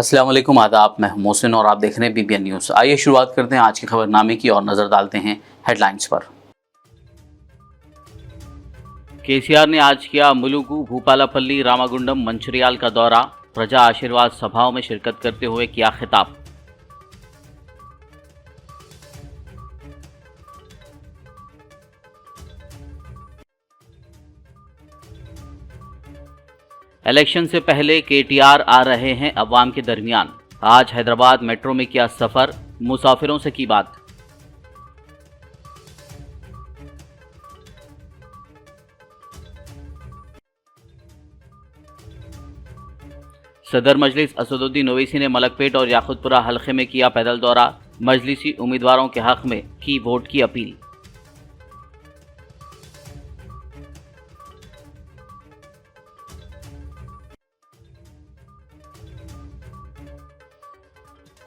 अस्सलाम वालेकुम, आदाब। मैं हूं मोहसिन और आप देख रहे हैं BBN न्यूज़। आइए शुरुआत करते हैं आज के खबरनामे की और नज़र डालते हैं हेडलाइंस पर। केसीआर ने आज किया मुलुगु, भूपालपल्ली, रामागुंडम, मंचिरियाल का दौरा। प्रजा आशीर्वाद सभाओं में शिरकत करते हुए किया खिताब। इलेक्शन से पहले KTR आ रहे हैं अवाम के दरमियान। आज हैदराबाद मेट्रो में किया सफर, मुसाफिरों से की बात। सदर मजलिस असदुद्दीन ओवैसी ने मलकपेट और याकुतपुरा हलके में किया पैदल दौरा। मजलिसी उम्मीदवारों के हक में की वोट की appeal.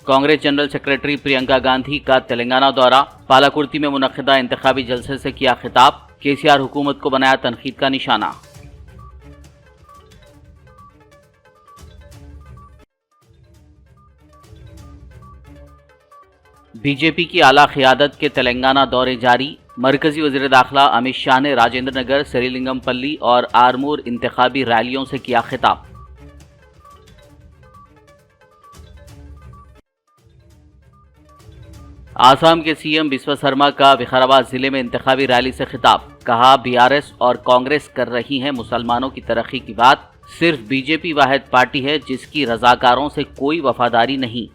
Congress general secretary Priyanka Gandhi का तेलंगाना दौरा। पालाकुर्ती में मुनक्किदा इंतखाबी जलसे से किया खिताब। KCR हुकूमत को बनाया तनकीद का निशाना। बीजेपी की आला क़ियादत के तेलंगाना दौरे जारी। मरकजी वज़ीर दाखिला अमित शाह ने राजेंद्र नगर, श्रीलिंगमपल्ली और आरमूर इंतखाबी रैलियों से किया खिताब। आसाम के CM बिस्वा शर्मा का विकाराबाद जिले में इंतखाबी रैली से खिताब। कहा, BRS और कांग्रेस कर रही हैं मुसलमानों की तरक्की की बात। सिर्फ BJP वाहिद पार्टी है जिसकी रजाकारों से कोई वफादारी नहीं।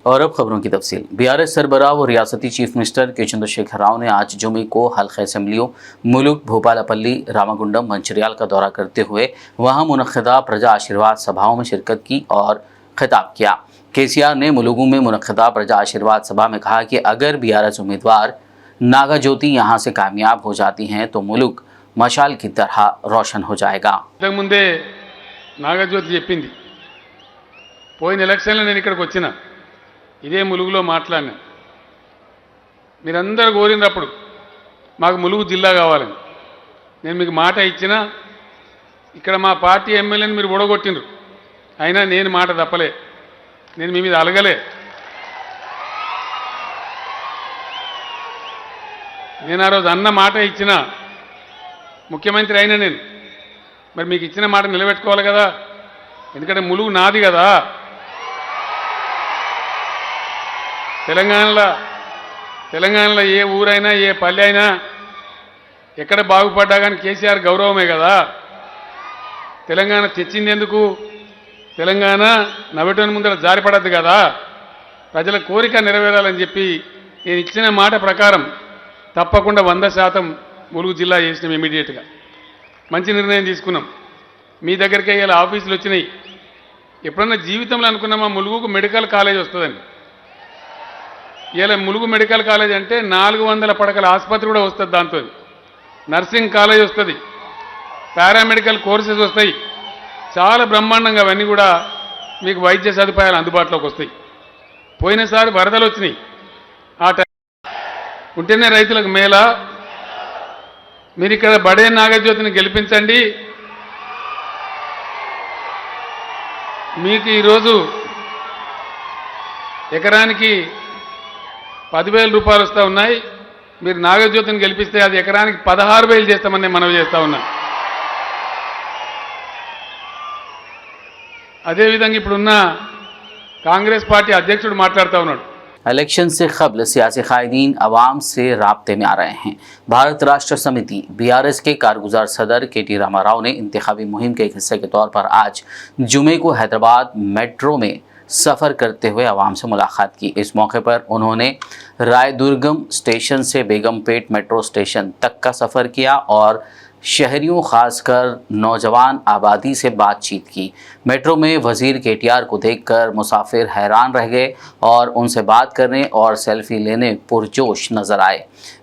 और अब खबरों की तफसील। BRS सरबराह और रियासती चीफ मिनिस्टर के चंद्रशेखर राव ने आज जुमे को हल्का असम्बलियों मुलुक, भोपालपल्ली, रामागुंडम, मंचिरियाल का दौरा करते हुए वहां मुनक्किदा प्रजा आशीर्वाद सभाओं में शिरकत की और खिताब किया। KCR ने मुलुगु में मुनक्किदा प्रजा आशीर्वाद सभा में कहा कि अगर BRS उम्मीदवार नागा ज्योति यहाँ से कामयाब हो जाती हैं तो मुलुक मशाल की तरह रोशन हो जाएगा। ముందే నాగజ్యోతి చెప్పింది, పోయిన ఎలక్షన్లో నేను ఇక్కడికి వచ్చిన ఇదే ములుగులో మాట్లాడినా. మీరందరూ కోరినప్పుడు మాకు ములుగు జిల్లా కావాలని నేను మీకు మాట ఇచ్చినా ఇక్కడ మా పార్టీ ఎమ్మెల్యేని మీరు ఓడగొట్టిండ్రు. అయినా నేను మాట తప్పలే, నేను మీ మీద అలగలే. నేను ఆ రోజు అన్న మాట ఇచ్చిన ముఖ్యమంత్రి అయినా నేను మరి మీకు ఇచ్చిన మాట నిలబెట్టుకోవాలి కదా, ఎందుకంటే ములుగు నాది కదా. తెలంగాణలో ఏ ఊరైనా ఏ పల్లె అయినా ఎక్కడ బాగుపడ్డా కానీ KCR గౌరవమే కదా. తెలంగాణ తెచ్చింది ఎందుకు? తెలంగాణ నవ్వటం ముందర జారిపడద్దు కదా, ప్రజల కోరిక నెరవేరాలని చెప్పి నేను ఇచ్చిన మాట ప్రకారం తప్పకుండా 100% ములుగు జిల్లా చేసినాం. ఇమీడియట్గా మంచి నిర్ణయం తీసుకున్నాం. మీ దగ్గరికి ఇలా ఆఫీసులు వచ్చినాయి. ఎప్పుడన్నా జీవితంలో అనుకున్నామా ములుగుకు మెడికల్ కాలేజ్ వస్తుందని? ఇలా ములుగు మెడికల్ కాలేజ్ అంటే 400 పడకల ఆసుపత్రి కూడా వస్తుంది, దాంతో నర్సింగ్ కాలేజ్ వస్తుంది, పారామెడికల్ కోర్సెస్ వస్తాయి, చాలా బ్రహ్మాండంగా అవన్నీ కూడా మీకు వైద్య సదుపాయాలు అందుబాటులోకి వస్తాయి. పోయినసారి వరదలు వచ్చినాయి, ఆ టైం ఉంటేనే రైతులకు మేలా. మీరు ఇక్కడ బడే నాగజ్యోతిని గెలిపించండి. మీకు ఈరోజు ఎకరానికి 10,000 రూపాయలు వస్తూ ఉన్నాయి. మీరు నాగజ్యోతిని గెలిపిస్తే అది ఎకరానికి 16,000 చేస్తామని నేను మనవి చేస్తా ఉన్నా. అదేవిధంగా ఇప్పుడున్న కాంగ్రెస్ పార్టీ అధ్యక్షుడు మాట్లాడుతూ ఉన్నాడు. इलेक्शन से कबल सियासी कायदीन अवाम से राब्ते में आ रहे हैं। भारत राष्ट्र समिति BRS के कारगुजार सदर KT रामाराव ने इंतखाबी मुहिम के एक हिस्से के तौर पर आज जुमे को हैदराबाद मेट्रो में सफ़र करते हुए अवाम से मुलाकात की। इस मौके पर उन्होंने रायदुर्गम स्टेशन से बेगमपेट मेट्रो स्टेशन तक का सफ़र किया और शहरियों खासकर नौजवान आबादी से बातचीत की। मेट्रो में वज़ीर KTR को देखकर मुसाफिर हैरान रह गए और उनसे बात करने और सेल्फी लेने पुरजोश नज़र आए।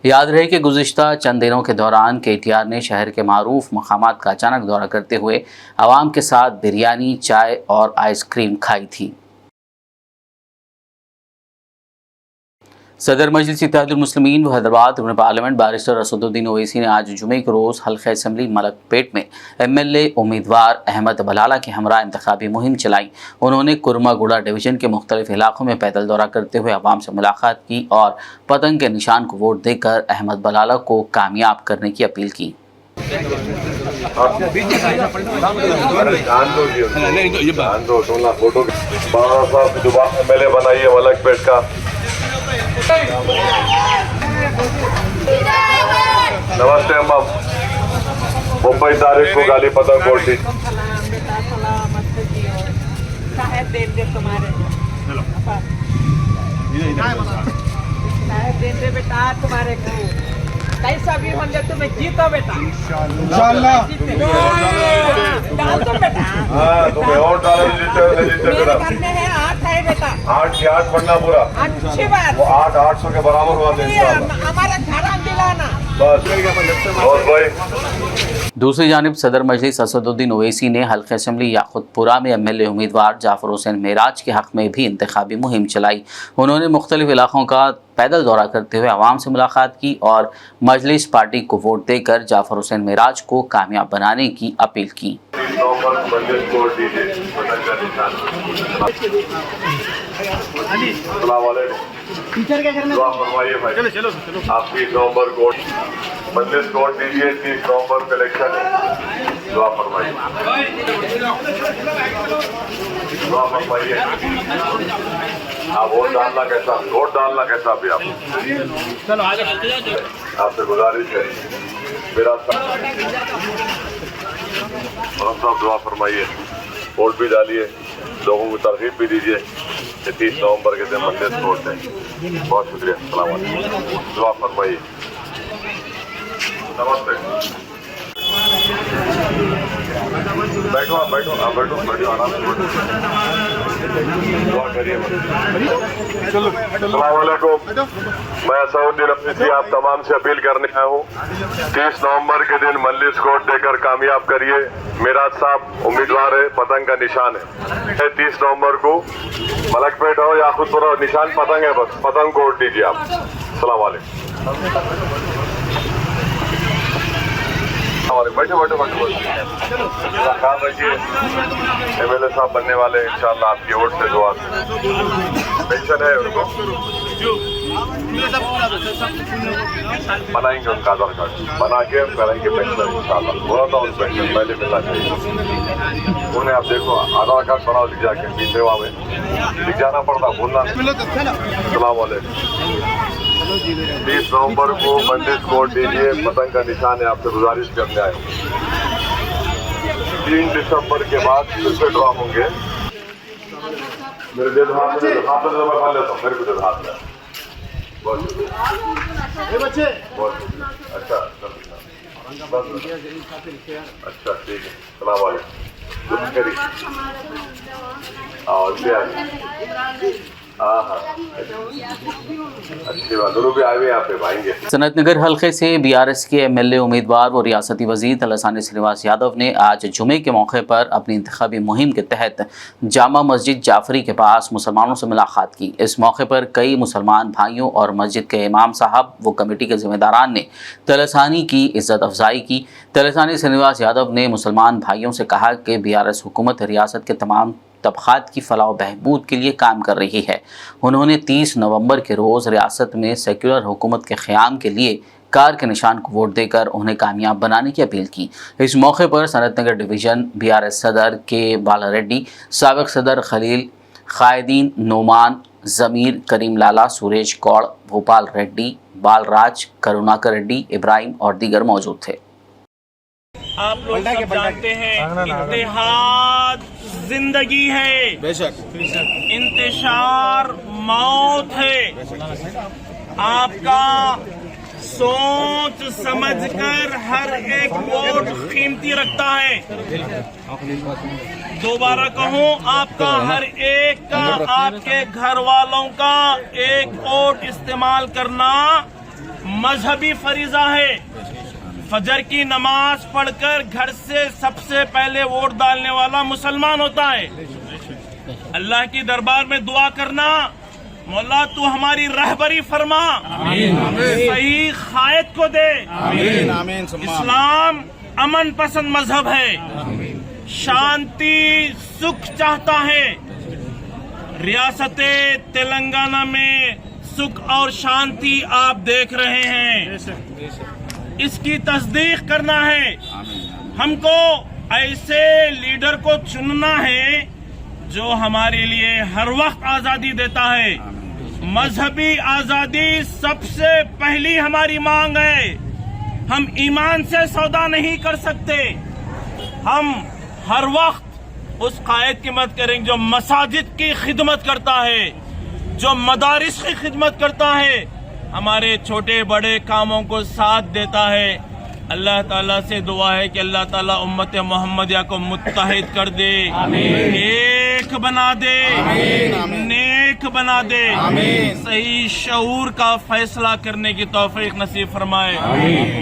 याद रहे कि गुज़िश्ता चंद दिनों के दौरान KTR ने शहर के मारूफ मकामात का अचानक दौरा करते हुए आवाम के साथ बिरयानी, चाय और आइसक्रीम खाई थी। सदर मजलिस इत्तेहादुल मुस्लिमीन व हैदराबाद रुकन पार्लियामेंट बैरिस्टर असदुद्दीन ओवैसी ने आज जुमे के रोज़ हल्का असम्बली मलकपेट में MLA उम्मीदवार अहमद बलाला के हमरा इंतखाबी मुहिम चलाई। उन्होंने कुरमागुड़ा डिवीज़न के मुख्तलिफ इलाकों में पैदल दौरा करते हुए आवाम से मुलाकात की और पतंग के निशान को वोट देकर अहमद बलाला को कामयाब करने की अपील की। फोटो MLA बनाइए मलकपेट का। नमस्ते अम्मा, 29 तारीख को गाली पतंग कोटी साहेब देंगे तुम्हारे साहेब देंगे बेटा तुम्हारे को कैसा भी बन जाए तुम्हें जीतो बेटा इंशाअल्लाह डाल दो बेटा। हाँ तुम्हें और डालो, जीते मेरे घर में है 8 है बेटा, 8 की 8 पढ़ना पूरा, अच्छी बात वो 800 के बराबर हुआ था इंशाअल्लाह। हमारा घर दिलाना बस और भाई। दूसरी जानिब सदर मजलिस असदुद्दीन ओवैसी ने हल्का असम्बली याकुतपुरा में MLA उम्मीदवार जाफर हुसैन मेराज के हक़ में भी इंतखाबी मुहिम चलाई। उन्होंने मुख्तलिफ इलाकों का पैदल दौरा करते हुए आवाम से मुलाकात की और मजलिस पार्टी को वोट देकर जाफर हुसैन मेराज को कामयाब बनाने की अपील की। टीचर के घर में चलो आप 30 नवंबर को मजलिस वोट दीजिए। 30 नवंबर को इलेक्शन है, दुआ फरमाइए, दुआ फरमाइए। आप वोट डालना कैसा भी आप आपसे गुजारिश है मेरा साहब, दुआ फरमाइए, वोट भी डालिए, लोगों को तरगीब भी दीजिए कि 30 नवंबर के दिन मजलिस वोट है। बहुत शुक्रिया, सलाम अलैकुम, दुआ फरमाइए। नमस्ते, बैठो आप बैठो आराम से बैठो, दुआ करिए। अस्सलाम वालेकुम, मैं असदुद्दीन अफरीदी आप तमाम से अपील करने आया हूँ। 30 नवंबर के दिन मजलिस वोट देकर कामयाब करिए। मेराज साहब उम्मीदवार है, पतंग का निशान है। 30 नवंबर को मलकपेट हो या खुदपुरा, निशान पतंग है, बस पतंग को वोट दीजिए आप। अस्सलाम वालेकुम। बैठो ख्याल रखिए, MLA साहब बनने वाले इंशाअल्लाह आपकी वोट से, दुआ से। पेंशन है उनको बनाएंगे, उनका आधार कार्ड बना के करेंगे पेंशन इंशाअल्लाह। बोला था उन पेंशन पहले मिलना चाहिए उन्हें। आप देखो आधार कार्ड बनाओ, लिख जाके पीछे वहाँ में लिख जाना पड़ता, भूलना। अस्सलाम वालेकुम। 30 नवंबर को मजलिस वोट दीजिए, पतंग का निशान है, आपसे गुजारिश करने आए। 3 दिसंबर के बाद फिर से ड्रॉ होंगे। मेरे दिल हाथ में जमा कर लेता हूँ, मेरे को दिल हाथ में। बहुत शुक्रिया, अच्छा ठीक है, सलाम वालेकुम। अच्छी बात, दोनों भी आए हुए यहाँ पे आएंगे। सनतनगर हल्के से BRS के MLA उम्मीदवार व रियासती वज़ीर तलसानी श्रीनिवास यादव ने आज जुमे के मौके पर अपनी इंतखाबी मुहिम के तहत जामा मस्जिद जाफरी के पास मुसलमानों से मुलाकात की। इस मौके पर कई मुसलमान भाइयों और मस्जिद के इमाम साहब व कमेटी के ज़िम्मेदारान ने तलसानी की इज़्ज़त अफजाई की। तलसानी श्रीनिवास यादव ने मुसलमान भाइयों से कहा कि BRS हुकूमत रियासत के तमाम तबक़ात की फलाह व बहबूद के लिए काम कर रही है। उन्होंने 30 नवंबर के रोज़ रियासत में सेक्युलर हुकूमत के क़याम के लिए कार के निशान को वोट देकर उन्हें कामयाब बनाने की अपील की। इस मौके पर सनतनगर डिवीज़न BRS सदर के बाला रेड्डी, साबिक़ सदर खलील, कायदीन नोमान, ज़मीर, करीम लाला, सुरेश गौड़, भोपाल रेड्डी, बालराज, करुणाकर रेड्डी, इब्राहिम और दीगर मौजूद थे। आप लोग सब जानते हैं इत्तेहाद जिंदगी है, बेशक इंतशार मौत है। आपका सोच समझकर हर एक वोट कीमती रखता है। दोबारा कहूं, आपका हर एक का, आपके घर वालों का एक वोट इस्तेमाल करना मजहबी फरीजा है। फजर की नमाज पढ़कर घर से सबसे पहले वोट डालने वाला मुसलमान होता है। अल्लाह की दरबार में दुआ करना मौला तू हमारी रहबरी फरमा, सही खायत को दे। इस्लाम अमन पसंद मजहब है, शांति सुख चाहता है। रियासत तेलंगाना में सुख और शांति आप देख रहे हैं, इसकी तस्दीक करना है। हमको ऐसे लीडर को चुनना है जो हमारे लिए हर वक्त आजादी देता है। मजहबी आजादी सबसे पहली हमारी मांग है। हम ईमान से सौदा नहीं कर सकते। हम हर वक्त उस कायद की मदद करेंगे जो मसाजिद की खिदमत करता है, जो मदारिस की खिदमत करता है, हमारे छोटे बड़े कामों को साथ देता है। अल्लाह ताला से दुआ है कि अल्लाह ताला उम्मत मोहम्मदिया को मुत्तहिद कर दे, एक बना दे, नेक बना दे, सही शऊर का फैसला करने की तौफीक नसीब फरमाए।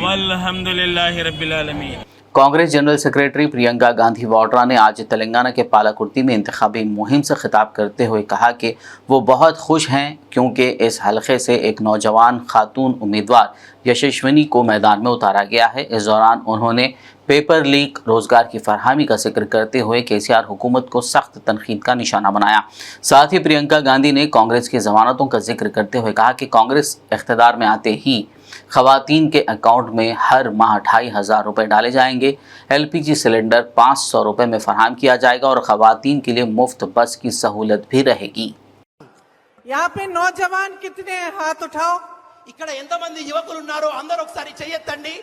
वल्हम्दुलिल्लाहि रब्बिल आलमीन। कांग्रेस जनरल सेक्रेटरी प्रियंका गांधी वाड्रा ने आज तेलंगाना के पालाकुर्ती में इंतखाबी मुहिम से खिताब करते हुए कहा कि वो बहुत खुश हैं क्योंकि इस हलके से एक नौजवान खातून उम्मीदवार यशस्विनी को मैदान में उतारा गया है। इस दौरान उन्होंने पेपर लीक रोजगार की फरहमी का जिक्र करते हुए केसीआर हुकूमत को सख्त तनकीद का निशाना बनाया। साथ ही प्रियंका गांधी ने कांग्रेस की जमानतों का जिक्र करते हुए कहा कि कांग्रेस इख्तियार में आते ही खवातीन के अकाउंट में हर माह 2500 रुपये डाले जाएंगे। LPG सिलेंडर 500 रुपये में फराहम किया जाएगा और खवातीन के लिए मुफ्त बस की सहूलत भी रहेगी। यहाँ पे नौजवान कितने हैं? हाथ उठाओ। ఇక్కడ ఎంతమంది యువకులు ఉన్నారో అందరూ ఒకసారి చెయ్యొద్దండి।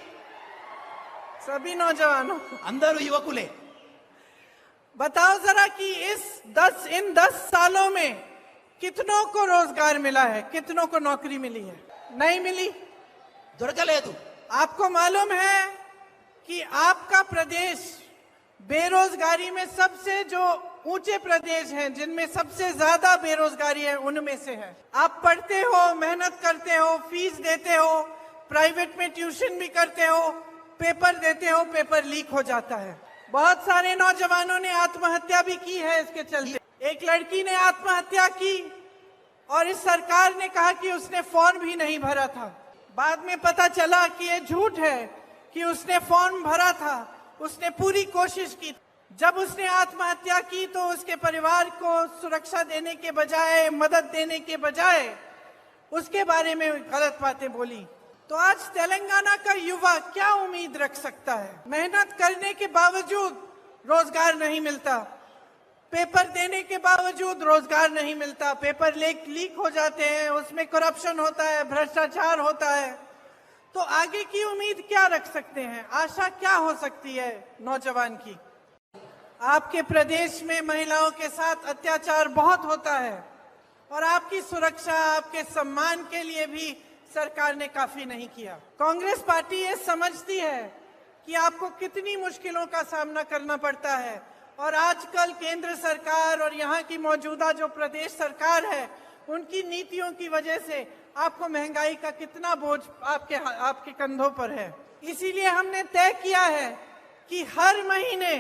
सभी नौजवानों, అందరూ యువకులే। बताओ जरा कि इन 10 सालों में कितनों को रोजगार मिला है, कितनों को नौकरी मिली है? नहीं मिली, దొరకలేదు। आपको मालूम है कि आपका प्रदेश बेरोजगारी में सबसे जो ऊंचे प्रदेश हैं, जिनमें सबसे ज्यादा बेरोजगारी है, उनमें से है। आप पढ़ते हो, मेहनत करते हो, फीस देते हो, प्राइवेट में ट्यूशन भी करते हो, पेपर देते हो, पेपर लीक हो जाता है। बहुत सारे नौजवानों ने आत्महत्या भी की है इसके चलते। एक लड़की ने आत्महत्या की और इस सरकार ने कहा कि उसने फॉर्म भी नहीं भरा था। बाद में पता चला कि ये झूठ है कि उसने फॉर्म भरा था, उसने पूरी कोशिश की। जब उसने आत्महत्या की तो उसके परिवार को सुरक्षा देने के बजाय, मदद देने के बजाय उसके बारे में गलत बातें बोली। तो आज तेलंगाना का युवा क्या उम्मीद रख सकता है? मेहनत करने के बावजूद रोजगार नहीं मिलता, पेपर देने के बावजूद रोजगार नहीं मिलता, पेपर लीक हो जाते हैं, उसमें करप्शन होता है, भ्रष्टाचार होता है। तो आगे की उम्मीद क्या रख सकते हैं? आशा क्या हो सकती है नौजवान की? आपके प्रदेश में महिलाओं के साथ अत्याचार बहुत होता है और आपकी सुरक्षा, आपके सम्मान के लिए भी सरकार ने काफी नहीं किया। कांग्रेस पार्टी ये समझती है कि आपको कितनी मुश्किलों का सामना करना पड़ता है और आजकल केंद्र सरकार और यहाँ की मौजूदा जो प्रदेश सरकार है, उनकी नीतियों की वजह से आपको महंगाई का कितना बोझ आपके कंधों पर है। इसीलिए हमने तय किया है कि हर महीने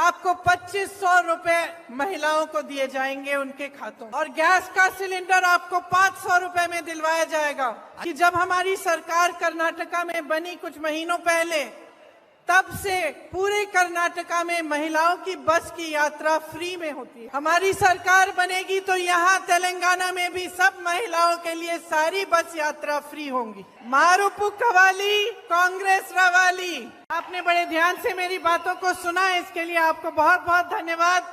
आपको 2500 रुपए महिलाओं को दिए जाएंगे उनके खातों, और गैस का सिलेंडर आपको 500 रुपए में दिलवाया जाएगा। कि जब हमारी सरकार कर्नाटका में बनी कुछ महीनों पहले, तब से पूरे कर्नाटका में महिलाओं की बस की यात्रा फ्री में होती है। हमारी सरकार बनेगी तो यहाँ तेलंगाना में भी सब महिलाओं के लिए सारी बस यात्रा फ्री होंगी। मारूपु कवाली, कांग्रेस रवाली। आपने बड़े ध्यान से मेरी बातों को सुना, इसके लिए आपको बहुत बहुत धन्यवाद।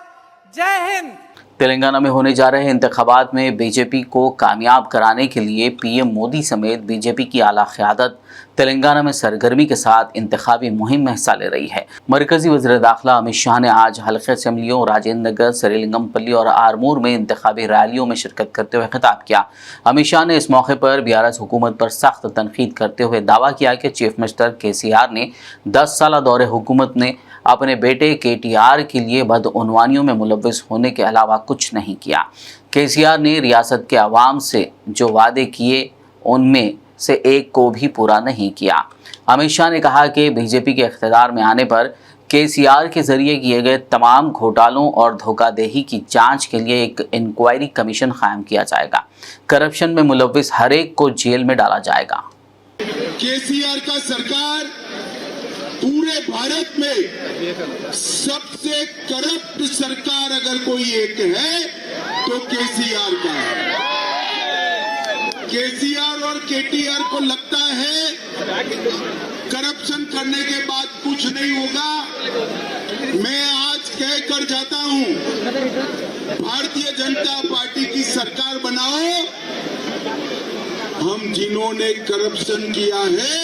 जय हिंद। तेलंगाना में होने जा रहे इंतखाबात में बीजेपी को कामयाब कराने के लिए पीएम मोदी समेत बीजेपी की आला क़यादत तेलंगाना में सरगर्मी के साथ इंतखाबी मुहिम में हिस्सा ले रही है। मरकजी वज़ीर दाखिला अमित शाह ने आज हल्के असम्बलियों राजेंद्र नगर, सरेलिंगमपल्ली और आरमूर में इंतखाबी रैलियों में शिरकत करते हुए खिताब किया। अमित शाह ने इस मौके पर BRS हुकूमत पर सख्त तनकीद करते हुए दावा किया कि चीफ मिनिस्टर KCR ने 10 साल दौरे हुकूमत ने अपने बेटे KTR के लिए बदउनवानियों में मुलव्वस होने के अलावा कुछ नहीं किया। KCR ने रियासत के अवाम से जो वादे किए उनमें से एक को भी पूरा नहीं किया। अमित शाह ने कहा कि बीजेपी के इख्तियार में आने पर केसीआर के जरिए किए गए तमाम घोटालों और धोखाधड़ी की जांच के लिए एक इंक्वायरी कमीशन कायम किया जाएगा। करप्शन में मुलव्विस हर एक को जेल में डाला जाएगा। केसीआर का सरकार पूरे भारत में सबसे करप्ट सरकार अगर कोई एक है तो केसीआर का है। केसीआर और केटीआर को लगता है करप्शन करने के बाद कुछ नहीं होगा। मैं आज कह कर जाता हूं, भारतीय जनता पार्टी की सरकार बनाओ। हम जिन्होंने करप्शन किया है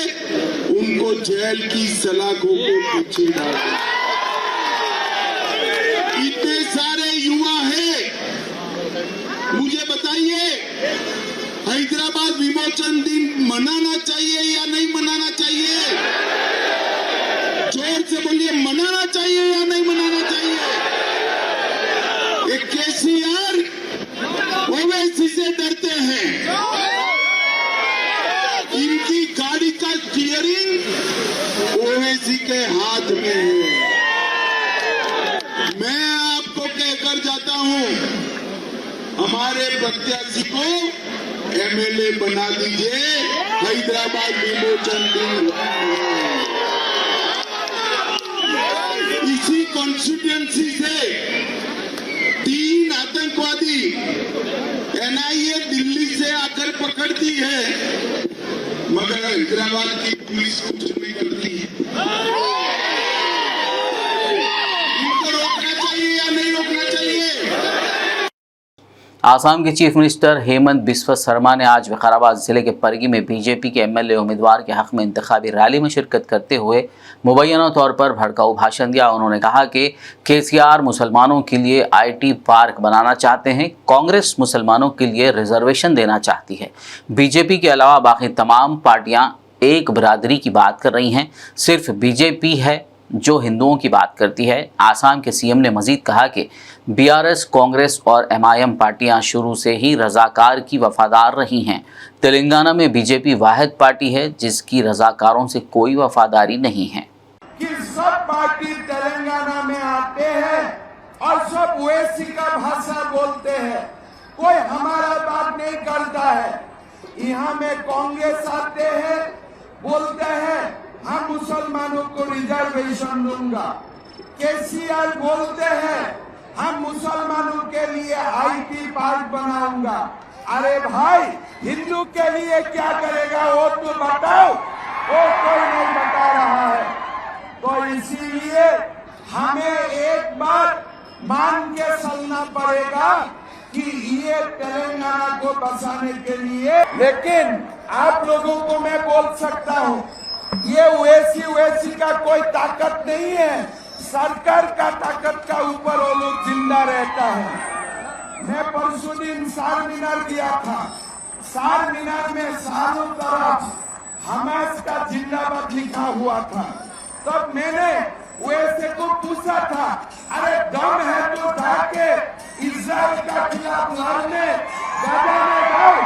उनको जेल की सलाखों के पीछे डालो। इतने सारे युवा हैं, मुझे बताइए हैदराबाद विमोचन दिन मनाना चाहिए या नहीं मनाना चाहिए? जोर से बोलिए, मनाना चाहिए या नहीं मनाना चाहिए? एक केसीआर ओवैसी से डरते हैं। इनकी गाड़ी का स्टीयरिंग ओवैसी के हाथ में है। मैं आपको कहकर जाता हूं, हमारे प्रत्याशी को एमएलए बना दीजिए। हैदराबाद विमोचन दिन इसी कॉन्स्टिट्यूएंसी से 3 आतंकवादी एनआईए दिल्ली से आकर पकड़ती है, मगर हैदराबाद की पुलिस कुछ नहीं करती है। इनको रोकना चाहिए या नहीं रोकना चाहिए? आसाम के चीफ मिनिस्टर हेमंत बिस्वा शर्मा ने आज विकाराबाद जिले के परगी में बीजेपी के एमएलए उम्मीदवार के हक में इंतखाबी रैली में शिरकत करते हुए मुबैना तौर पर भड़काऊ भाषण दिया। उन्होंने कहा कि केसीआर मुसलमानों के लिए आईटी पार्क बनाना चाहते हैं, कांग्रेस मुसलमानों के लिए रिजर्वेशन देना चाहती है। बीजेपी के अलावा बाकी तमाम पार्टियां एक बिरादरी की बात कर रही हैं, सिर्फ बीजेपी है जो हिंदुओं की बात करती है। आसाम के सीएम ने मजीद कहा कि बीआरएस, कांग्रेस और एमआईएम पार्टियां शुरू से ही रजाकार की वफादार रही हैं। तेलंगाना में बीजेपी वाहिद पार्टी है जिसकी रजाकारों से कोई वफादारी नहीं है। कि सब पार्टी तेलंगाना में आते हैं और सब ओवैसी का भाषा बोलते हैं, कोई हमारा बात नहीं करता है। यहाँ में कांग्रेस आते हैं, बोलते हैं हम मुसलमानों को रिजर्वेशन दूंगा। केसीआर बोलते हैं हम मुसलमानों के लिए आईटी पार्क बनाऊंगा। अरे भाई, हिंदू के लिए क्या करेगा वो तो बताओ, वो कोई नहीं बता रहा है। तो इसीलिए हमें एक बात मान के चलना पड़ेगा कि ये तेलंगाना को बचाने के लिए। लेकिन आप लोगों को मैं बोल सकता हूँ, ये ओवैसी का कोई ताकत नहीं है, सरकार का ताकत का ऊपर वो लोग जिंदा रहता है। मैं परसों दिन सार मीनार गया था। सार मीनार में चारों तरफ हमास का जिंदाबाद लिखा हुआ था। तब मैंने ओवैसी को पूछा था, अरे दम है तो जाके इस्राइल का खिलाफ लड़ने गाजा में जाओ,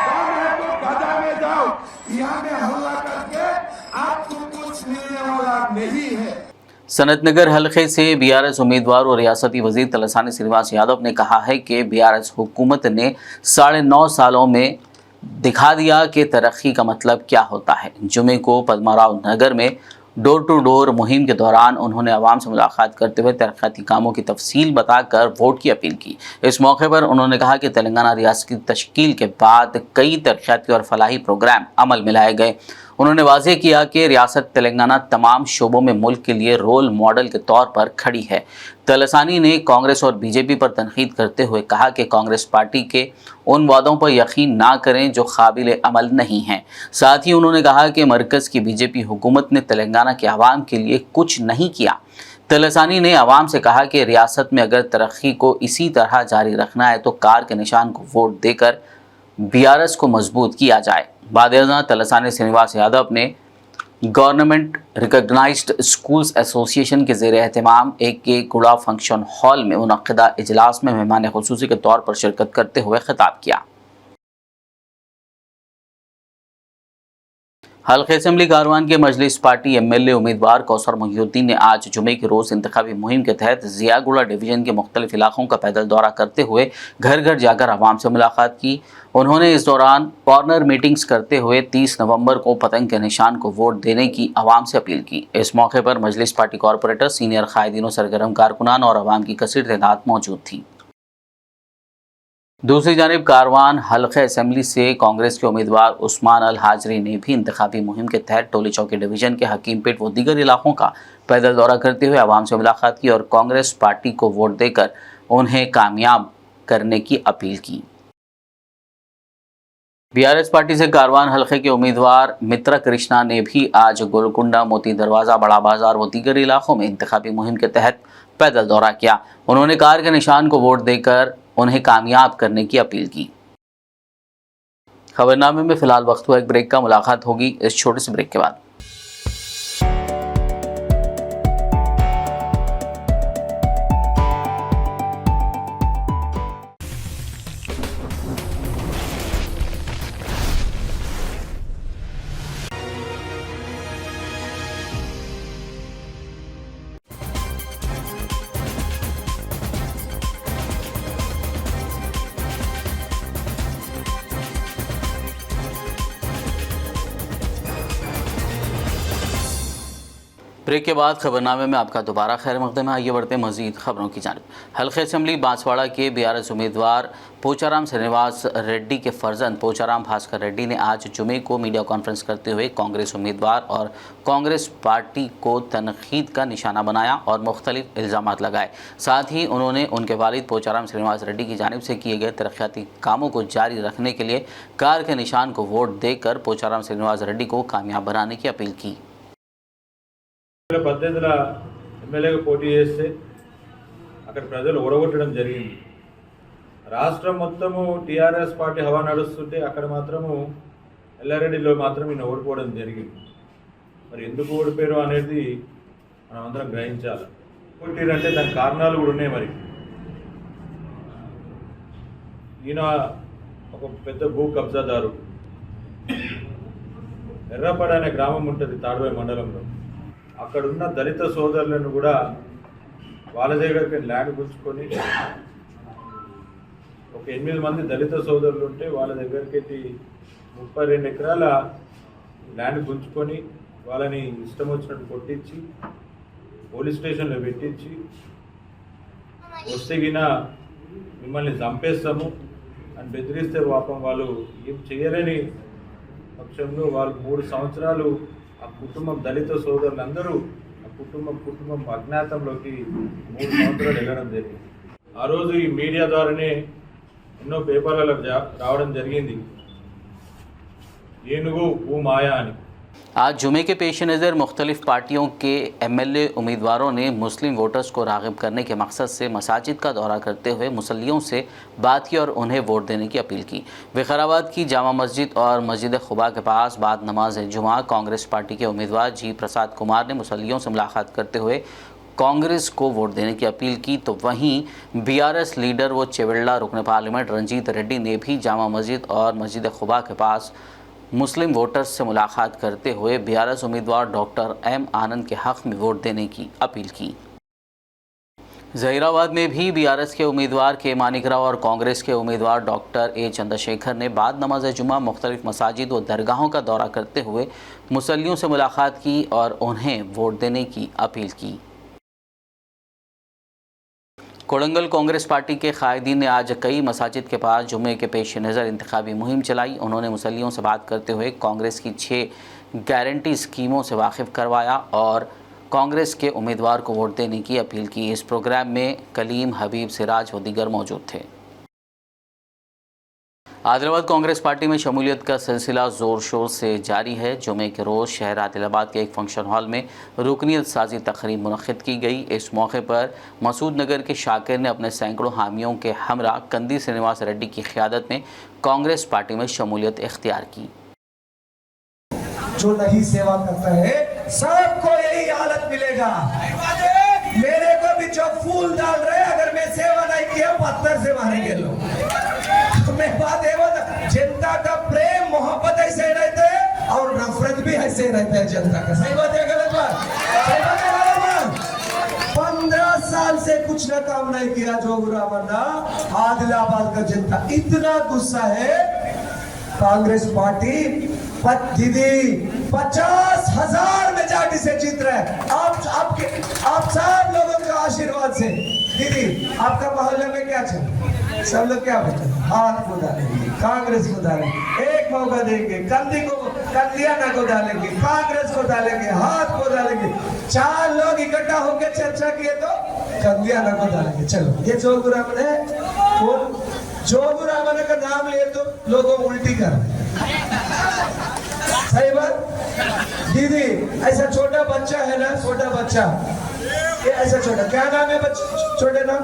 दम है तो गाजा में जाओ, यहाँ में हमला करके आपको कुछ मिलने वाला नहीं है। सनतनगर हलके से बीआरएस उम्मीदवार और रियासती वजीर तलसानी श्रीनिवास यादव ने कहा है कि बीआरएस हुकूमत ने 9.5 सालों में दिखा दिया कि तरक्की का मतलब क्या होता है। जुमे को पद्माराव नगर में डोर टू डोर मुहिम के दौरान उन्होंने आवाम से मुलाकात करते हुए तरक्याती कामों की तफसील बताकर वोट की अपील की। इस मौके पर उन्होंने कहा कि तेलंगाना रियासत की तश्कील के बाद कई तरक्याती और फलाही प्रोग्राम अमल में लाए गए। उन्होंने वाज़ेह किया कि रियासत तेलंगाना तमाम शोबों में मुल्क के लिए रोल मॉडल के तौर पर खड़ी है। तलसानी ने कांग्रेस और बीजेपी पर तनकीद करते हुए कहा कि कांग्रेस पार्टी के उन वादों पर यकीन ना करें जो काबिल अमल नहीं हैं। साथ ही उन्होंने कहा कि मरकज़ की बीजेपी हुकूमत ने तेलंगाना के आवाम के लिए कुछ नहीं किया। तलसानी ने आवाम से कहा कि रियासत में अगर तरक्की को इसी तरह जारी रखना है तो कार के निशान को वोट देकर बीआरएस को मजबूत किया जाए। बादशाह तलसानी श्रीनिवास यादव ने गवर्नमेंट रिकॉग्नाइज्ड स्कूल्स एसोसिएशन के ज़ेर एहतमाम AK गुड़ा फंक्शन हॉल में मुनक़्क़दा इजलास में मेहमान ख़ुसूसी के तौर पर शिरकत करते हुए खिताब किया। हल्के असेंबली कारवान के मजलिस पार्टी एमएलए उम्मीदवार कौसर मोहिउद्दीन ने आज जुमे के रोज इंतखाबी मुहिम के तहत जियागुड़ा डिवीजन के मुख्तलिफ इलाकों का पैदल दौरा करते हुए घर घर जाकर आवाम से मुलाकात की। उन्होंने इस दौरान कॉर्नर मीटिंग्स करते हुए 30 नवंबर को पतंग के निशान को वोट देने की आवाम से अपील की। इस मौके पर मजलिस पार्टी कॉरपोरेटर, सीनियर कायदीनों, सरगर्म कारकुनान और आवाम की कसीर तादाद मौजूद थी। दूसरी जानिब कारवान हल्के असेंबली से कांग्रेस के उम्मीदवार उस्मान अल हाजरी ने भी इंतखाबी मुहिम के तहत टोली चौकी डिवीजन के हकीमपेट व दीगर इलाकों का पैदल दौरा करते हुए आवाम से मुलाकात की और कांग्रेस पार्टी को वोट देकर उन्हें कामयाब करने की अपील की। बीआरएस पार्टी से कारवान हल्के के उम्मीदवार मित्रा कृष्णा ने भी आज गोलकुंडा, मोती दरवाजा, बड़ा बाजार व दीगर इलाकों में इंतखाबी मुहिम के तहत पैदल दौरा किया। उन्होंने कार के निशान को वोट देकर उन्हें कामयाब करने की अपील की। खबरनामे में फिलहाल वक्त हुआ एक ब्रेक का, मुलाकात होगी इस छोटे से ब्रेक के बाद। ब्रेक के बाद खबरनामे में आपका दोबारा खैर मकदम है। आइए बढ़ते मजीद खबरों की जानिब। हल्के असेंबली बांसवाड़ा के बीआरएस उम्मीदवार पोचाराम श्रीनिवास रेड्डी के फर्जंद पोचाराम भास्कर रेड्डी ने आज जुमे को मीडिया कॉन्फ्रेंस करते हुए कांग्रेस उम्मीदवार और कांग्रेस पार्टी को तनकीद का निशाना बनाया और मुख्तलिफ इल्ज़ामात लगाए। साथ ही उन्होंने उनके वालिद पोचाराम श्रीनिवास रेड्डी की जानिब से किए गए तरक्याती कामों को जारी रखने के लिए कार के निशान को वोट देकर पोचाराम श्रीनिवास रेड्डी को कामयाब बनाने की अपील की। 2018 ఎమ్మెల్యేగా పోటీ చేస్తే అక్కడ ప్రజలు ఓడగొట్టడం జరిగింది. రాష్ట్రం మొత్తము టీఆర్ఎస్ పార్టీ హవా నడుస్తుంటే అక్కడ మాత్రము ఎల్లారెడ్డిలో మాత్రం ఈయన ఓడిపోవడం జరిగింది. మరి ఎందుకు ఓడిపోయారు అనేది మనం అందరం గ్రహించాలి. ఓడిపోయారంటే దానికి కారణాలు కూడా ఉన్నాయి. మరి ఈయన ఒక పెద్ద భూ కబ్జాదారు. ఎర్రపడ అనే గ్రామం ఉంటుంది తాడ్వాయి మండలంలో. అక్కడున్న దళిత సోదరులను కూడా వాళ్ళ దగ్గరికి ల్యాండ్ గుంచుకొని ఒక 8 మంది దళిత సోదరులు ఉంటే వాళ్ళ దగ్గరికి 32 ఎకరాల ల్యాండ్ గుంచుకొని వాళ్ళని ఇష్టం వచ్చినట్టు కొట్టించి పోలీస్ స్టేషన్లో పెట్టించి వస్తేగిన మిమ్మల్ని చంపేస్తాము అని బెదిరిస్తే పాపం వాళ్ళు ఏం చేయలేని పక్షంలో వాళ్ళు 3 సంవత్సరాలు ఆ కుటుంబం దళిత సోదరులందరూ ఆ కుటుంబం అజ్ఞాతంలోకి 3 సంవత్సరాలు వెళ్ళడం జరిగింది. ఆ రోజు ఈ మీడియా ద్వారానే ఎన్నో పేపర్లలో రావడం జరిగింది ఏనుగు భూ మాయా అని. आज जुमे के पेश नज़र मुख्तलिफ पार्टियों के एमएलए उम्मीदवारों ने मुस्लिम वोटर्स को राग़िब करने के मकसद से मसाजिद का दौरा करते हुए मुसल्लियों से बात की और उन्हें वोट देने की अपील की। विकाराबाद की जामा मस्जिद और मस्जिद खुबा के पास बाद नमाज जुमा कांग्रेस पार्टी के उम्मीदवार जी प्रसाद कुमार ने मुसल्लियों से मुलाकात करते हुए कांग्रेस को वोट देने की अपील की। तो वहीं बीआरएस लीडर व चेवेल्ला रुकन पार्लियामेंट रंजीत रेड्डी ने भी जामा मस्जिद और मस्जिद खुबा के पास मुस्लिम वोटर्स से मुलाकात करते हुए बीआरएस उम्मीदवार डॉक्टर एम आनंद के हक़ में वोट देने की अपील की। ज़हीराबाद में भी बीआरएस के उम्मीदवार के मानिकराव और कांग्रेस के उम्मीदवार डॉक्टर ए चंद्रशेखर ने बाद नमाज जुमा मुख्तलिफ मसाजिद व दरगाहों का दौरा करते हुए मुसल्लियों से मुलाकात की और उन्हें वोट देने की अपील की। कोड़ंगल कांग्रेस पार्टी के कायदीन ने आज कई मसाजिद के पास जुमे के पेश नज़र इंतखाबी मुहिम चलाई। उन्होंने मुसल्लियों से बात करते हुए कांग्रेस की 6 गारंटी स्कीमों से वाकिफ़ करवाया और कांग्रेस के उम्मीदवार को वोट देने की अपील की। इस प्रोग्राम में कलीम, हबीब, सिराज व दीगर मौजूद थे। आदिलाबाद कांग्रेस पार्टी में शमूलियत का सिलसिला ज़ोर शोर से जारी है। जुमे के रोज़ शहर आदिलाबाद के एक फंक्शन हॉल में रुकनियत साजी तकरीब मुनक़्क़िद की गई। इस मौके पर मसूद नगर के शाकिर ने अपने सैकड़ों हामियों के हमरा कंदी श्रीनिवास रेड्डी की क़ियादत में कांग्रेस पार्टी में शमूलियत इख्तियार की। जो नहीं सेवा करता है सबको यही हालत मिलेगा। मेरे को भी जो फूल डाल रहे, अगर मैं सेवा नहीं किया पत्थर से मारेंगे लोग। मैं बात है जनता का प्रेम मोहब्बत ऐसे रहते और नफरत भी से रहता है जनता का। सही बात है गलत बात? सही बात है गलत बात? 15 साल से कुछ ना काम नहीं किया जोगुरामन ना। आदिलाबाद का जनता इतना गुस्सा है, कांग्रेस पार्टी दीदी 50,000 मेजॉरिटी से जीत रहा है। आप सब लोगों का आशीर्वाद से। दीदी आपका मोहल्ले में क्या चल रहा है? सब लोग क्या बोलते हैं? हाथ को डालेंगे, कांग्रेस को डालेंगे, एक मौका देंगे, कंदियाना को डालेंगे, कांग्रेस को डालेंगे, हाथ को डालेंगे। 4 लोग इकट्ठा होकर चर्चा किए तो कंदियाना को डालेंगे। चलो ये जोगुरामन है। जोगुरामन का नाम लिए तो लोगों उल्टी कर रहे हैं। सही बात? दीदी ऐसा छोटा बच्चा है ना, छोटा बच्चा, ये ऐसा छोटा, क्या नाम है बच्चे छोटे नाम?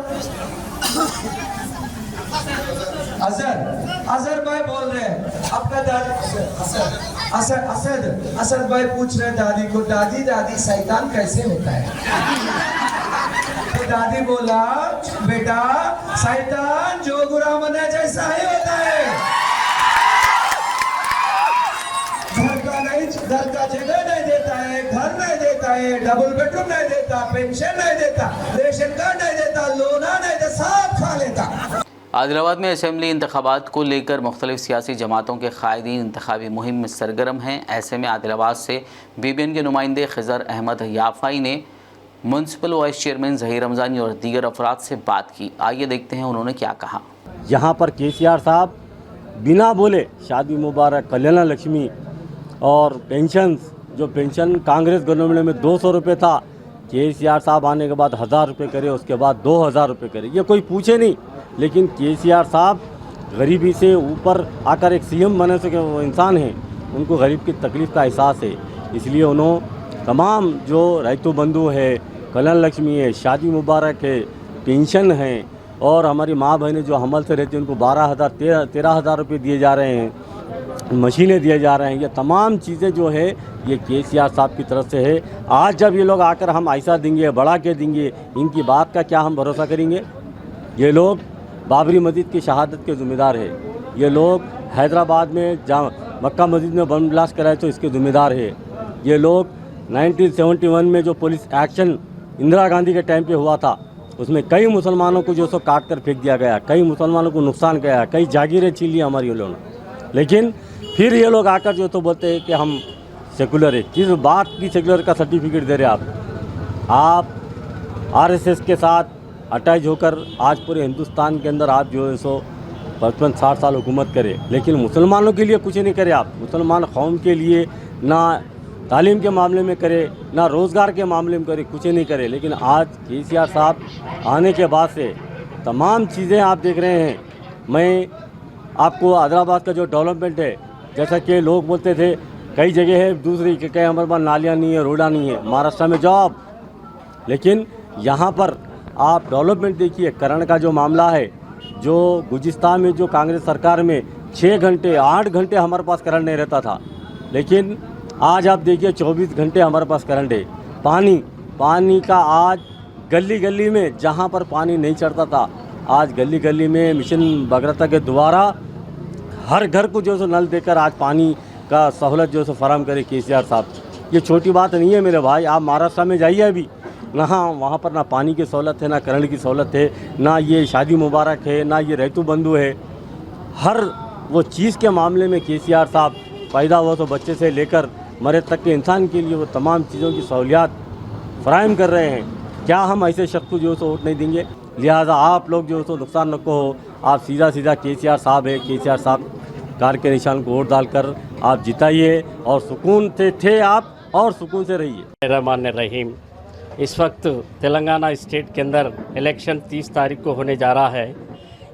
अजहर भाई बोल रहे हैं आपका दादी असद भाई पूछ रहे हैं दादी को, दादी शैतान कैसे होता है? तो दादी बोला बेटा शैतान जोगुरामन जैसा ही होता है। घर का जगह नहीं देता है, घर नहीं देता है, डबल बेडरूम नहीं देता, पेंशन नहीं देता, रेशन कार्ड नहीं देता, लोना नहीं देता, सब खा लेता। आदिलाबाद में असेंबली इंतखाबात को लेकर मुख्तलिफ सियासी जमातों के कायदीन इंतखाबी मुहिम में सरगर्म हैं। ऐसे में आदिलाबाद से BBN के नुमाइंदे खिजर अहमद याफाई ने municipal vice chairman Zaheer Ramzani और दीगर अफराद से बात की। आइए देखते हैं उन्होंने क्या कहा। यहाँ पर KCR साहब बिना बोले शादी मुबारक, कल्याण लक्ष्मी और पेंशन्स, जो पेंशन कांग्रेस गवर्नमेंट में 200 रुपये था, KCR साहब आने के बाद 1000 रुपये करे, उसके बाद 2000 रुपये करे। ये कोई पूछे नहीं, लेकिन KCR साहब गरीबी से ऊपर आकर एक CM बने सके वो इंसान हैं, उनको गरीब की तकलीफ़ का एहसास है। इसलिए उन्होंने तमाम जो रैतु बंधु है, कल्याण लक्ष्मी है, शादी मुबारक है, पेंशन है और हमारी माँ बहनें जो हमल से रहती हैं उनको 12,000 13,000 रुपये दिए जा रहे हैं, मशीनें दिए जा रहे हैं। ये तमाम चीज़ें जो है ये KCR साहब की तरफ से है। आज जब ये लोग आकर हम ऐसा देंगे, बढ़ा के देंगे, इनकी बात का क्या हम भरोसा करेंगे? ये लोग बाबरी मस्जिद की शहादत के ज़िम्मेदार है। ये लोग हैदराबाद में जहाँ मक्का मस्जिद में बम ब्लास्ट कराए तो इसके ज़िम्मेदार है। ये लोग 1971 में जो पुलिस एक्शन इंदिरा गांधी के टाइम पे हुआ था, उसमें कई मुसलमानों को जो सो काट कर फेंक दिया गया, कई मुसलमानों को नुकसान गया, कई जागीरें छीन ली हमारी लोगों ने। लेकिन फिर ये लोग आकर जो तो बोलते हैं कि हम सेकुलर है। किस बात की सेकुलर का सर्टिफिकेट दे रहे आप RSS के साथ अटैच होकर आज पूरे हिंदुस्तान के अंदर आप जो है सो 55-60 साल हुकूमत करे, लेकिन मुसलमानों के लिए कुछ नहीं करे। आप मुसलमान कौम के लिए ना तालीम के मामले में करे, ना रोज़गार के मामले में करे, कुछ नहीं करे। लेकिन आज KCR साहब आने के बाद से तमाम चीज़ें आप देख रहे हैं। मैं आपको आदिलाबाद का जो डेवलपमेंट है, जैसा कि लोग बोलते थे कई जगह है दूसरी कि कहीं हमारे पास नालियाँ नहीं है, रोडा नहीं है, महाराष्ट्र में जाओ, लेकिन यहाँ पर आप डेवलपमेंट देखिए। करण का जो मामला है, जो गुलिस्तान में जो कांग्रेस सरकार में 6 घंटे 8 घंटे हमारे पास करंट नहीं रहता था, लेकिन आज आप देखिए 24 घंटे हमारे पास करंट है। पानी का आज गली गली में जहाँ पर पानी नहीं चढ़ता था, आज गली गली में मिशन भगीरथ के द्वारा हर घर को जो सो नल देकर आज पानी का सहूलत जो सो फराहम करे KCR साहब। ये छोटी बात नहीं है मेरे भाई। आप महाराष्ट्र में जाइए अभी, वहाँ पर ना पानी की सहूलत है, ना करंट की सहूलत है, ना ये शादी मुबारक है, ना ये रैतु बंधु है। हर वो चीज़ के मामले में KCR साहब पैदा हुआ तो बच्चे से लेकर मरे तक के इंसान के लिए वो तमाम चीज़ों की सहूलियात फराहम कर रहे हैं। क्या हम ऐसे शख्स को जो सो वोट नहीं देंगे? लिहाजा आप लोग जो सो नुकसान न हो, आप सीधा KCR साहब है, KCR साहब कार के निशान को वोट डालकर आप जिताइए और सुकून से थे आप और सुकून से रहिए। रहमान रहीम। इस वक्त तेलंगाना स्टेट के अंदर इलेक्शन 30 तारीख को होने जा रहा है।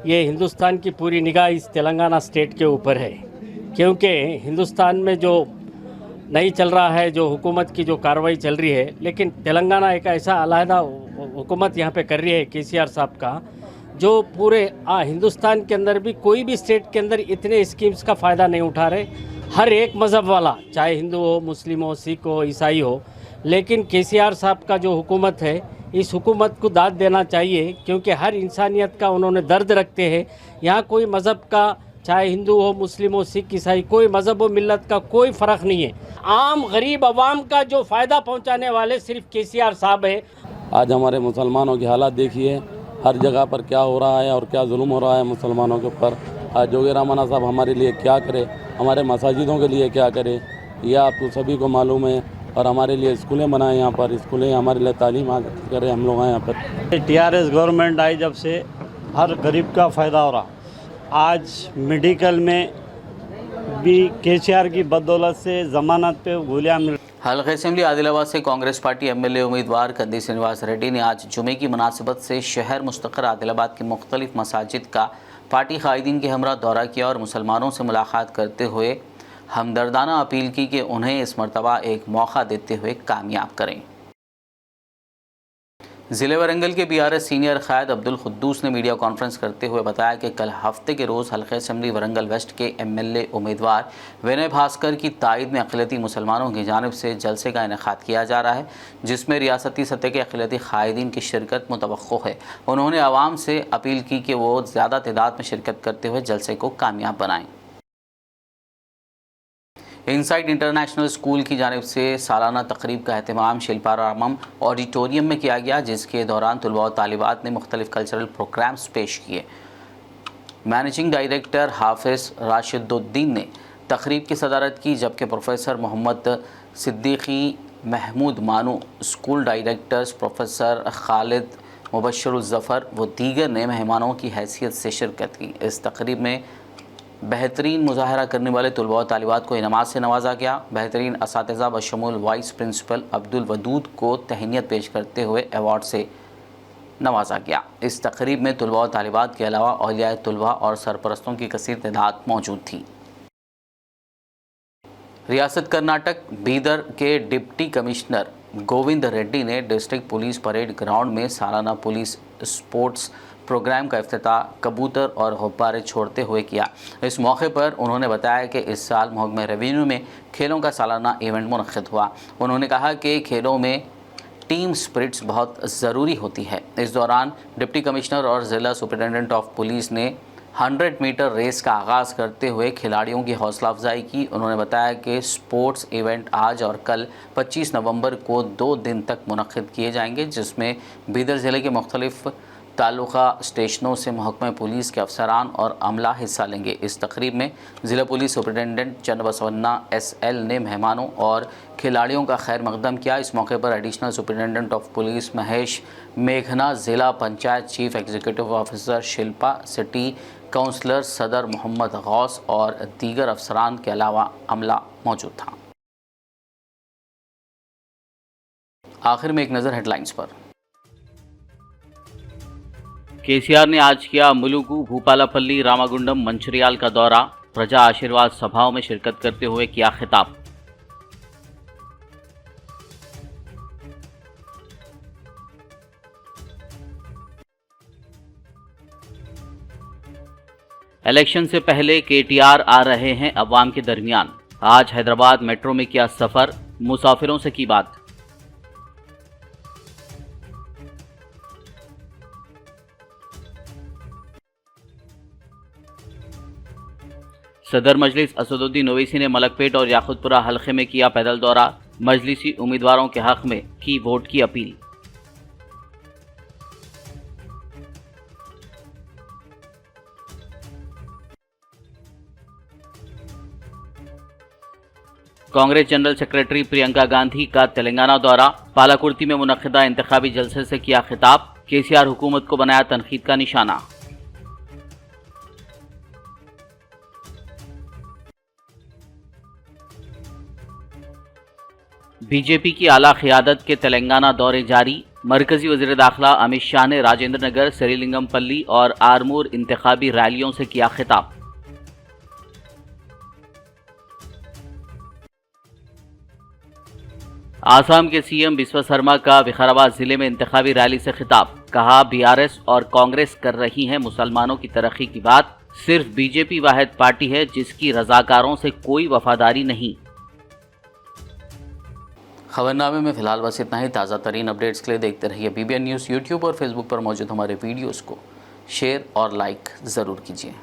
ये हिंदुस्तान की पूरी निगाह इस तेलंगाना स्टेट के ऊपर है, क्योंकि हिंदुस्तान में जो नहीं चल रहा है, जो हुकूमत की जो कार्रवाई चल रही है, लेकिन तेलंगाना एक ऐसा अलहदा हुकूमत यहाँ पे कर रही है KCR साहब का, जो पूरे हिंदुस्तान के अंदर भी कोई भी स्टेट के अंदर इतने स्कीम्स का फ़ायदा नहीं उठा रहे। हर एक मज़हब वाला, चाहे हिंदू हो, मुस्लिम हो, सिख हो, ईसाई हो, लेकिन KCR साहब का जो हुकूमत है, इस हुकूमत को दाद देना चाहिए, क्योंकि हर इंसानियत का उन्होंने दर्द रखते हैं। यहाँ कोई मज़हब का चाहे हिंदू हो, मुस्लिम हो, सिख, ईसाई, कोई मज़हब हो, मिल्लत का कोई फ़र्क नहीं है। आम गरीब आवाम का जो फ़ायदा पहुंचाने वाले सिर्फ केसीआर साहब है। आज हमारे मुसलमानों की हालत देखिए, हर जगह पर क्या हो रहा है और क्या जुल्म हो रहा है मुसलमानों के ऊपर। आज जोगी रामाना साहब हमारे लिए क्या करे, हमारे मसाजिदों के लिए क्या करे, यह आपको सभी को मालूम है। और हमारे लिए स्कूलें बनाए, यहाँ पर स्कूलें हमारे लिए तालीम हासिल करें, हम लोग आए यहाँ पर। टीआरएस गवर्नमेंट आई जब से हर गरीब का फ़ायदा हो रहा। आज मेडिकल में भी केसीआर की बदौलत से ज़मानत पे गोलियां मिल। हल्का असेंबली आदिलाबाद से कांग्रेस पार्टी एमएलए उम्मीदवार कंदी श्रीनिवास रेड्डी ने आज जुमे की मुनासिबत से शहर मुस्तक़र आदिलाबाद की मुख्तलिफ मसाजिद का पार्टी कायदीन के हमरा दौरा किया और मुसलमानों से मुलाकात करते हुए हमदर्दाना अपील की कि उन्हें इस मरतबा एक मौका देते हुए कामयाब करें। ज़िले वरंगल के बीआरएस सीनियर क़ायद अब्दुल क़ुद्दूस ने मीडिया कॉन्फ्रेंस करते हुए बताया कि कल हफ्ते के रोज़ हल्का असेंबली वरंगल वेस्ट के एमएलए उम्मीदवार विनय भास्कर की तायद में अक़लियती मुसलमानों की जानिब से जलसे का इनेकाद किया जा रहा है, जिसमें रियासती सतह के अक़लियती क़ायदीन की शिरकत मुतवक्को है। उन्होंने आवाम से अपील की कि वो ज़्यादा तादाद में शिरकत करते हुए जलसे को कामयाब बनाएँ। इनसाइट इंटरनेशनल स्कूल की जानिब से सालाना तकरीब का एहतमाम शिल्पारामम ऑडिटोरियम में किया गया, जिसके दौरान तलबा और तालिबात ने मुख्तलिफ कल्चरल प्रोग्राम्स पेश किए। मैनेजिंग डायरेक्टर हाफिज़ राशिदुद्दीन ने तकरीब की सदारत की, जबकि प्रोफेसर मोहम्मद सिद्दीकी, महमूद मानू, स्कूल डायरेक्टर्स प्रोफेसर खालिद मुबशरुज़्ज़फ़र व दीगर ने मेहमानों की हैसियत से शिरकत की। इस तकरीब में बेहतरीन मुजाहरा करने वाले तलबा और तालिबात को इनामात से नवाजा गया। बेहतरीन असातिज़ा बशमूल वाइस प्रिंसिपल अब्दुल वदूद को तहनीत पेश करते हुए अवार्ड से नवाजा गया। इस तकरीब में तलबा और तालिबात के अलावा औलियाए तलबा और सरपरस्तों की कसीर तादाद मौजूद थी। रियासत कर्नाटक बीदर के डिप्टी कमिश्नर गोविंद रेड्डी ने डिस्ट्रिक्ट पुलिस परेड ग्राउंड में सालाना पुलिस स्पोर्ट्स प्रोग्राम का इफ्तिताह कबूतर और गुब्बारे छोड़ते हुए किया। इस मौके पर उन्होंने बताया कि इस साल महकमा रेवेन्यू में खेलों का सालाना इवेंट मुनक़्क़िद हुआ। उन्होंने कहा कि खेलों में टीम स्पिरिट्स बहुत ज़रूरी होती है। इस दौरान डिप्टी कमिश्नर और ज़िला सुपरिटेंडेंट ऑफ पुलिस ने 100 मीटर रेस का आगाज़ करते हुए खिलाड़ियों की हौसला अफजाई की। उन्होंने बताया कि स्पोर्ट्स इवेंट आज और कल 25 नवंबर को 2 दिन तक मुनक़्क़िद किए जाएंगे, जिसमें बीदर ज़िले के मुख्तलिफ़ तालुका स्टेशनों से महकमा पुलिस के अफसरान और अमला हिस्सा लेंगे। इस तकरीब में ज़िला पुलिस सुपरिटेंडेंट चन्नबसवन्ना SL ने मेहमानों और खिलाड़ियों का खैर मकदम किया। इस मौके पर additional superintendent of police Mahesh मेघना, ज़िला panchayat chief executive officer Shilpa, city councillor सदर मोहम्मद गौस और दीगर अफसरान के अलावा अमला मौजूद था। आखिर में एक नज़र हेडलाइंस पर। केसीआर ने आज किया मुलुगु, भूपालापल्ली, रामागुंडम, मंचिरियाल का दौरा। प्रजा आशीर्वाद सभाओं में शिरकत करते हुए किया खिताब। इलेक्शन से पहले KTR आ रहे हैं अवाम के दरमियान। आज हैदराबाद मेट्रो में किया सफर, मुसाफिरों से की बात। सदर मजलिस असदुद्दीन ओवैसी ने मलकपेट और याकुतपुरा हल्के में किया पैदल दौरा। मजलिसी उम्मीदवारों के हक में की वोट की appeal. Congress general secretary Priyanka Gandhi का तेलंगाना दौरा। पालाकुर्ती में मुनक्किदा इंतखाबी जलसे से किया खिताब। केसीआर हुकूमत को बनाया तनकीद का निशाना। बीजेपी की आला क़ियादत के तेलंगाना दौरे जारी। मरकजी वज़ीर दाखिला अमित शाह ने राजेंद्र नगर, श्रीलिंगमपल्ली और आरमूर इंतखाबी रैलियों से किया खिताब। आसाम के सीएम बिस्वा शर्मा का विकाराबाद जिले में इंतखाबी रैली से खिताब। कहा, बीआरएस और कांग्रेस कर रही हैं मुसलमानों की तरक्की की बात। सिर्फ बीजेपी वाहिद पार्टी है जिसकी रजाकारों से कोई वफादारी नहीं। खबरनामे में फिलहाल बस इतना ही। ताज़ा तरीन अपडेट्स के लिए देखते रहिए BBN न्यूज़। यूट्यूब और फेसबुक पर मौजूद हमारे वीडियोज़ को शेयर और लाइक ज़रूर कीजिए।